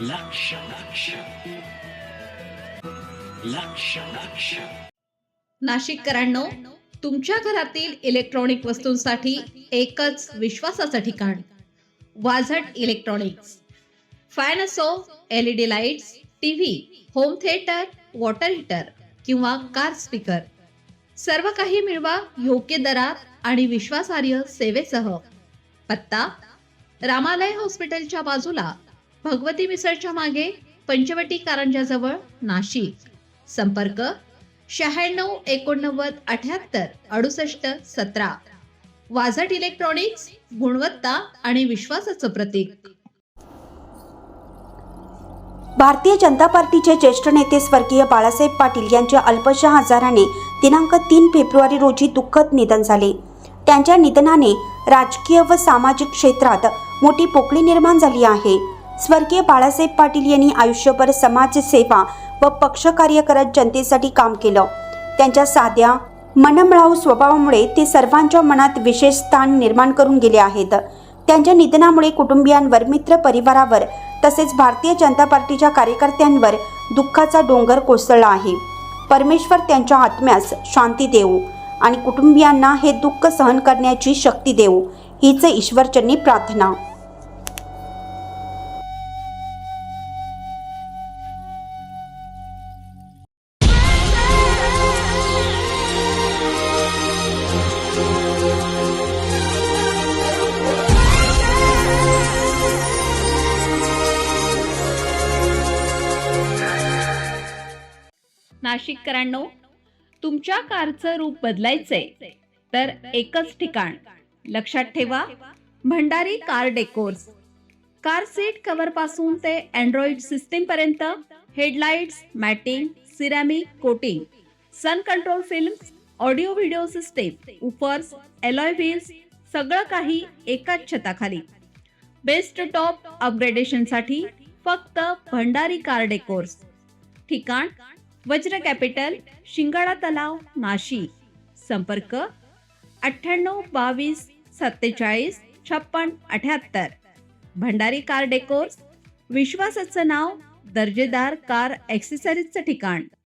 लक्ष लक्ष लक्ष लक्ष नाशिककरांनो, तुमच्या घरातील इलेक्ट्रॉनिक वस्तूंसाठी एकच विश्वासाचं ठिकाण, वाझट इलेक्ट्रॉनिक्स. फॅन असो, LED lights, TV, home theatre, water heater किंवा कार स्पीकर, सर्व काही मिळवा योग्य दरात आणि विश्वासार्ह सेवेसह. पत्ता: रामालय हॉस्पिटलच्या बाजूला, भगवती मिसळच्या मागे, पंचवटी कारंजाजवळ, नाशिक. संपर्क: 96 89 78 68 17. वाझट इलेक्ट्रॉनिक्स, गुणवत्ता आणि विश्वासाचं प्रतीक. भारतीय जनता पार्टीचे ज्येष्ठ नेते स्वर्गीय बाळासाहेब पाटील यांचे अल्पशा आजाराने दिनांक 3 फेब्रुवारी रोजी दुःखद निधन झाले. त्यांच्या निधनाने राजकीय व सामाजिक क्षेत्रात मोठी पोकळी निर्माण झाली आहे. स्वर्गीय बाळासाहेब पाटील यांनी आयुष्यभर समाजसेवा व पक्षकार्य करत जनतेसाठी काम केलं. त्यांच्या साध्या मनमिळावू स्वभावामुळे ते सर्वांच्या मनात विशेष स्थान निर्माण करून गेले आहेत. त्यांच्या निधनामुळे कुटुंबियांवर, मित्र परिवारावर तसेच भारतीय जनता पार्टीच्या कार्यकर्त्यांवर दुःखाचा डोंगर कोसळला आहे. परमेश्वर त्यांच्या आत्म्यास शांती देवो आणि कुटुंबियांना हे दुःख सहन करण्याची शक्ती देवो, हीच ईश्वरचरणी प्रार्थना. नाशिककरांनो, तुमच्या कारचं रूप बदलायचंय तर एकच ठिकाण. लक्षात ठेवा, Bhandari car decors. Car seat cover पासून ते अँड्रॉइड सिस्टीम पर्यंत, headlights, matting, ceramic coating, sun control films, audio video system, woofers, alloy wheels, सगळं काही एकाच छताखाली. बेस्ट टॉप अपग्रेडेशनसाठी फक्त भंडारी कार डेकोर्स. ठिकाण: वज्र कॅपिटल, शिंगाडा तलाव, नाशिक. संपर्क: 98 22 47 56 78. भंडारी कार डेकोर्स, विश्वासाचं नाव, दर्जेदार कार ॲक्सेसरीजचं ठिकाण.